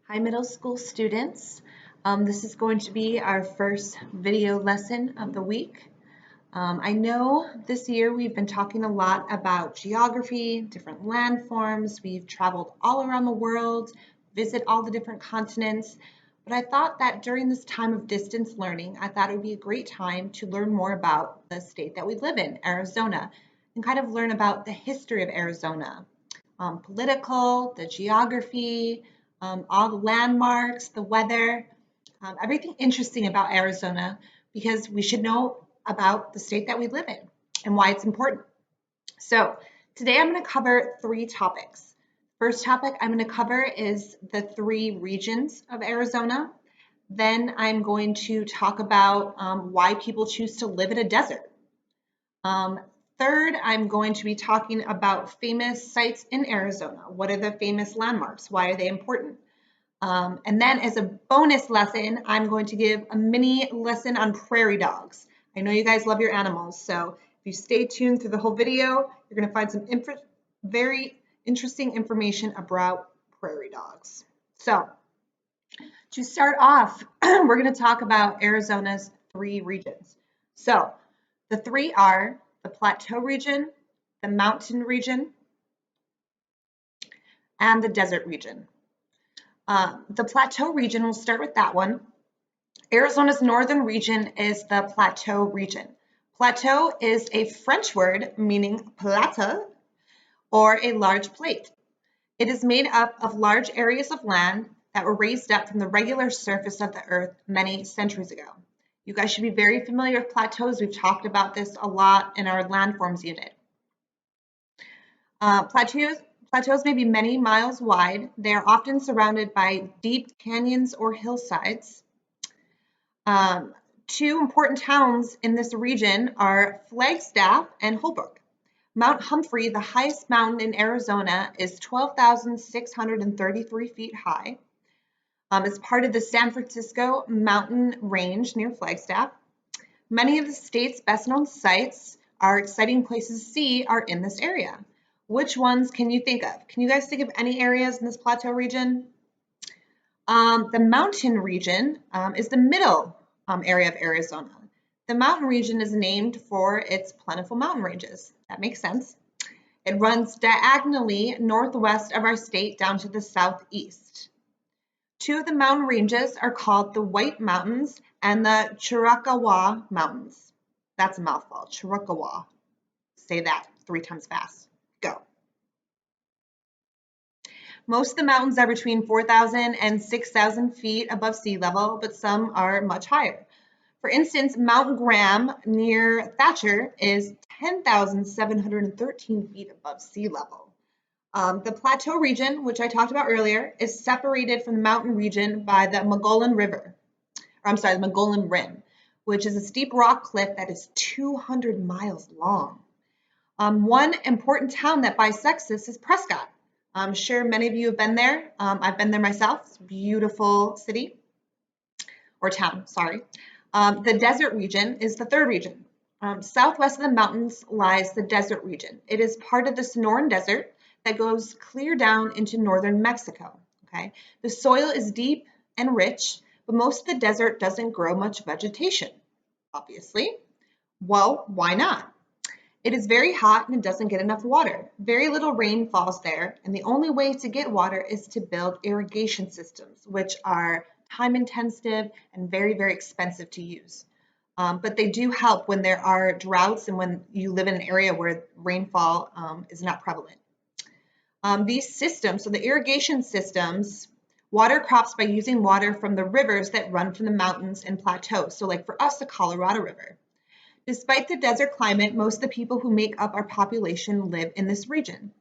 Hi, middle school students. This is going to be our first video lesson of the week. I know this year we've been talking a lot about geography, different landforms. We've traveled all around the world, visit all the different continents. But I thought that during this time of distance learning, I thought it would be a great time to learn more about the state that we live in, Arizona, and kind of learn about the history of Arizona, political, the geography, all the landmarks, the weather, everything interesting about Arizona because we should know about the state that we live in and why it's important. So today I'm going to cover three topics. First topic I'm going to cover is the three regions of Arizona. Then I'm going to talk about why people choose to live in a desert. Third, I'm going to be talking about famous sites in Arizona. What are the famous landmarks? Why are they important? And then as a bonus lesson, I'm going to give a mini lesson on prairie dogs. I know you guys love your animals, so if you stay tuned through the whole video, you're going to find some very interesting information about prairie dogs. So to start off, we're going to talk about Arizona's three regions. So the three are the Plateau region, the mountain region, and the desert region. The Plateau region, we'll start with that one. Arizona's northern region is the Plateau region. Plateau is a French word meaning plateau or a large plate. It is made up of large areas of land that were raised up from the regular surface of the earth many centuries ago. You guys should be very familiar with plateaus. We've talked about this a lot in our landforms unit. Plateaus may be many miles wide. They are often surrounded by deep canyons or hillsides. Two important towns in this region are Flagstaff and Holbrook. Mount Humphrey, the highest mountain in Arizona, is 12,633 feet high. It's part of the San Francisco mountain range near Flagstaff. Many of the state's best known sites are exciting places to see are in this area. Which ones can you think of? Can you guys think of any areas in this plateau region? The mountain region is the middle area of Arizona. The mountain region is named for its plentiful mountain ranges. That makes sense. It runs diagonally northwest of our state down to the southeast. Two of the mountain ranges are called the White Mountains and the Chiricahua Mountains. That's a mouthful, Chiricahua. Say that 3 times fast. Go. Most of the mountains are between 4,000 and 6,000 feet above sea level, but some are much higher. For instance, Mount Graham near Thatcher is 10,713 feet above sea level. The Plateau region, which I talked about earlier, is separated from the mountain region by the Mogollon Rim, which is a steep rock cliff that is 200 miles long. One important town that bisects this is Prescott. I'm sure many of you have been there. I've been there myself. It's a beautiful city, or town, sorry. The desert region is the third region. Southwest of the mountains lies the desert region. It is part of the Sonoran Desert that goes clear down into northern Mexico. Okay, the soil is deep and rich, but most of the desert doesn't grow much vegetation, obviously. Well, why not? It is very hot and it doesn't get enough water. Very little rain falls there, and the only way to get water is to build irrigation systems, which are time intensive and very, very expensive to use. But they do help when there are droughts and when you live in an area where rainfall is not prevalent. These systems, so the irrigation systems, water crops by using water from the rivers that run from the mountains and plateaus. So like for us, the Colorado River. Despite the desert climate, most of the people who make up our population live in this region.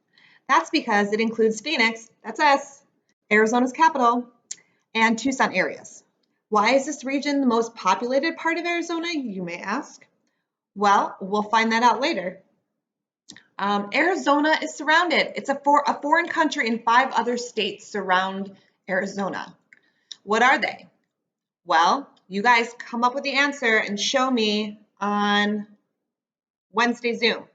That's because it includes Phoenix, that's us, Arizona's capital, and Tucson areas. Why is this region the most populated part of Arizona, you may ask? Well, we'll find that out later. Arizona is surrounded. It's a foreign country and 5 other states surround Arizona. What are they? Well, you guys come up with the answer and show me on Wednesday Zoom.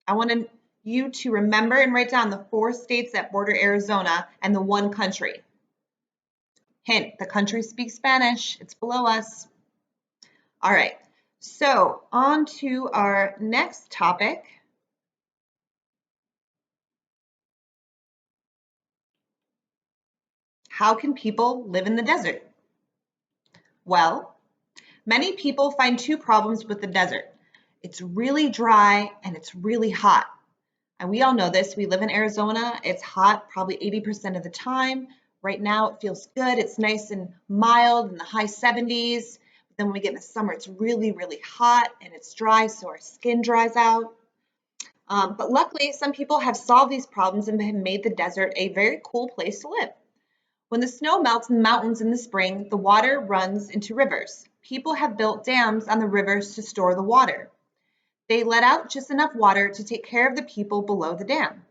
I want you to remember and write down the 4 states that border Arizona and the 1 country. Hint, the country speaks Spanish. It's below us. All right, so on to our next topic. How can people live in the desert? Well, many people find two problems with the desert. It's really dry and it's really hot. And we all know this. We live in Arizona. It's hot probably 80% of the time. Right now it feels good. It's nice and mild in the high 70s. But then when we get in the summer, it's really, really hot and it's dry, so our skin dries out. But luckily, some people have solved these problems and have made the desert a very cool place to live. When the snow melts in the mountains in the spring, the water runs into rivers. People have built dams on the rivers to store the water. They let out just enough water to take care of the people below the dam.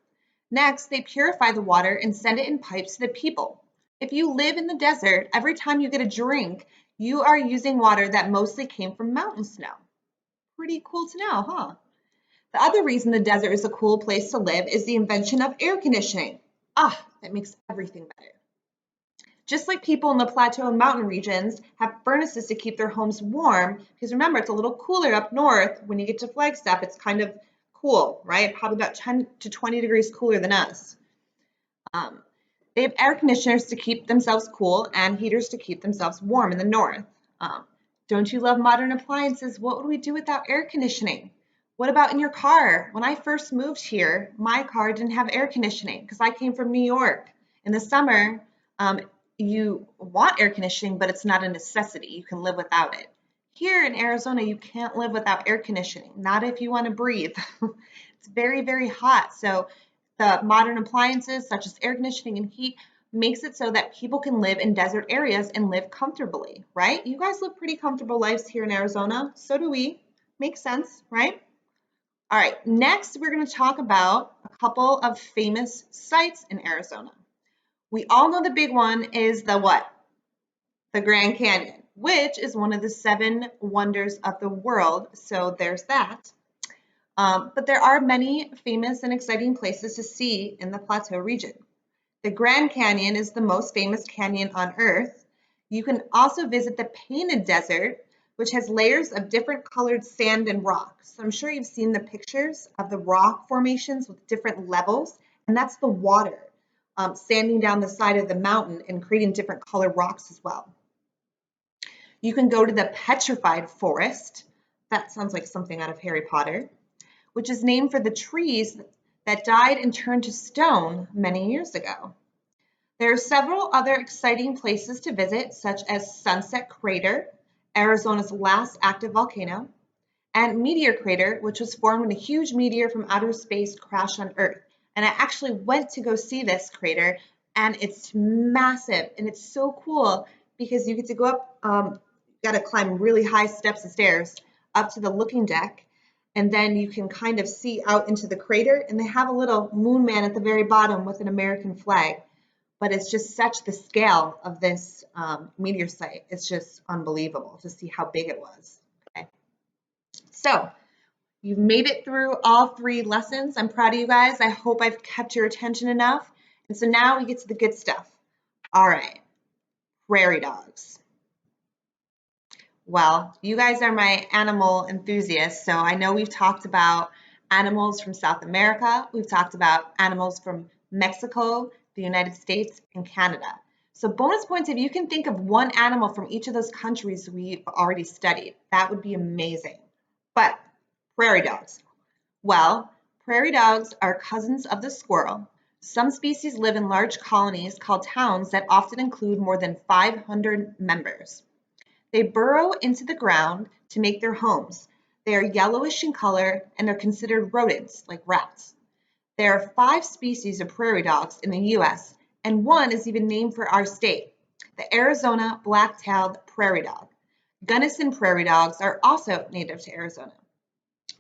Next, they purify the water and send it in pipes to the people. If you live in the desert, every time you get a drink, you are using water that mostly came from mountain snow. Pretty cool to know, huh? The other reason the desert is a cool place to live is the invention of air conditioning. That makes everything better. Just like people in the plateau and mountain regions have furnaces to keep their homes warm, because remember, it's a little cooler up north. When you get to Flagstaff, it's kind of cool, right? Probably about 10 to 20 degrees cooler than us. They have air conditioners to keep themselves cool and heaters to keep themselves warm in the north. Um, don't you love modern appliances? What would we do without air conditioning? What about in your car? When I first moved here, my car didn't have air conditioning because I came from New York. In the summer, um, you want air conditioning, but it's not a necessity. You can live without it. Here in Arizona, you can't live without air conditioning, not if you want to breathe. It's very, very hot. So the modern appliances such as air conditioning and heat makes it so that people can live in desert areas and live comfortably, right? You guys live pretty comfortable lives here in Arizona. So do we. Makes sense, right? All right, next we're going to talk about a couple of famous sites in Arizona. We all know the big one is the what? The Grand Canyon, which is one of the 7 wonders of the world. So there's that. But there are many famous and exciting places to see in the Plateau region. The Grand Canyon is the most famous canyon on Earth. You can also visit the Painted Desert, which has layers of different colored sand and rock. So I'm sure you've seen the pictures of the rock formations with different levels, and that's the water sanding down the side of the mountain and creating different colored rocks as well. You can go to the Petrified Forest. That sounds like something out of Harry Potter, which is named for the trees that died and turned to stone many years ago. There are several other exciting places to visit, such as Sunset Crater, Arizona's last active volcano, and Meteor Crater, which was formed when a huge meteor from outer space crashed on Earth. And I actually went to go see this crater, and it's massive, and it's so cool because you get to go up, got to climb really high steps of stairs up to the looking deck, and then you can kind of see out into the crater, and they have a little moon man at the very bottom with an American flag. But it's just such the scale of this meteor site. It's just unbelievable to see how big it was. Okay. So you've made it through all 3 lessons. I'm proud of you guys. I hope I've kept your attention enough. And so now we get to the good stuff. All right, prairie dogs. Well, you guys are my animal enthusiasts, so I know we've talked about animals from South America. We've talked about animals from Mexico, the United States, and Canada. So bonus points if you can think of one animal from each of those countries we've already studied. That would be amazing. But prairie dogs. Well, prairie dogs are cousins of the squirrel. Some species live in large colonies called towns that often include more than 500 members. They burrow into the ground to make their homes. They are yellowish in color and are considered rodents like rats. There are 5 species of prairie dogs in the US, and one is even named for our state, the Arizona black-tailed prairie dog. Gunnison prairie dogs are also native to Arizona.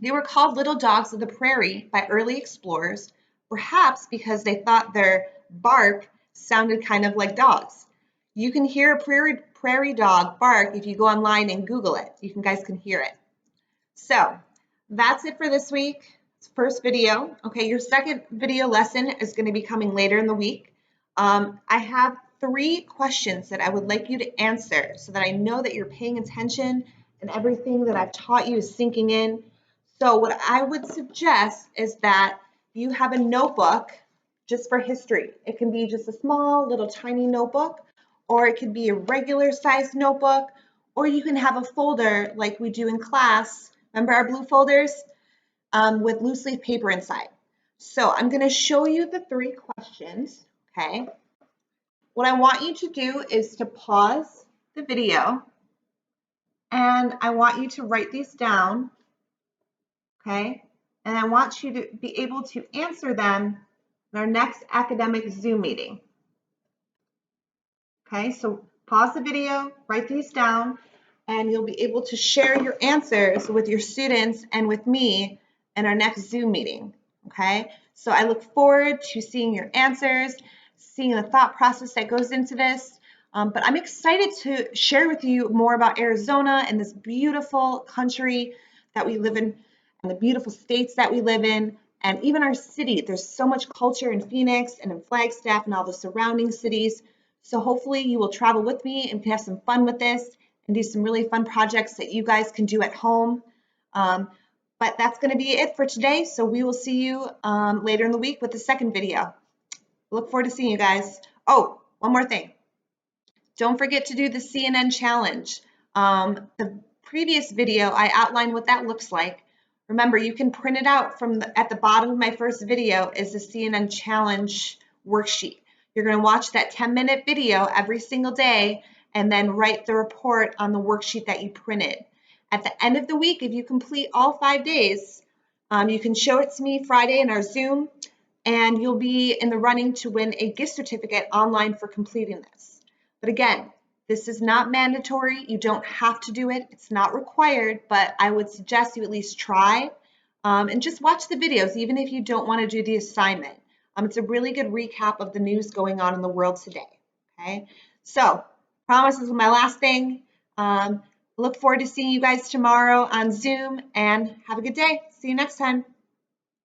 They were called little dogs of the prairie by early explorers, perhaps because they thought their bark sounded kind of like dogs. You can hear a prairie dog bark if you go online and Google it. You guys can hear it. So that's it for this week. First video. Okay, your second video lesson is going to be coming later in the week. I have 3 questions that I would like you to answer so that I know that you're paying attention and everything that I've taught you is sinking in. So what I would suggest is that you have a notebook just for history. It can be just a small little tiny notebook, or it could be a regular sized notebook, or you can have a folder like we do in class. Remember our blue folders with loose leaf paper inside. So I'm going to show you the 3 questions, okay? What I want you to do is to pause the video, and I want you to write these down, okay? And I want you to be able to answer them in our next academic Zoom meeting. Okay, so pause the video, write these down, and you'll be able to share your answers with your students and with me in our next Zoom meeting. Okay, so I look forward to seeing your answers, seeing the thought process that goes into this. But I'm excited to share with you more about Arizona and this beautiful country that we live in and the beautiful states that we live in, and even our city. There's so much culture in Phoenix and in Flagstaff and all the surrounding cities. So hopefully you will travel with me and can have some fun with this and do some really fun projects that you guys can do at home. But that's going to be it for today. So we will see you later in the week with the second video. Look forward to seeing you guys. Oh, one more thing. Don't forget to do the CNN challenge. The previous video, I outlined what that looks like. Remember, you can print it out from at the bottom of my first video is the CNN challenge worksheet. You're going to watch that 10-minute video every single day and then write the report on the worksheet that you printed. At the end of the week, if you complete all 5 days, you can show it to me Friday in our Zoom, and you'll be in the running to win a gift certificate online for completing this. But again, this is not mandatory. You don't have to do it. It's not required, but I would suggest you at least try and just watch the videos, even if you don't want to do the assignment. It's a really good recap of the news going on in the world today. Okay, so promise this is my last thing. Look forward to seeing you guys tomorrow on Zoom, and have a good day. See you next time.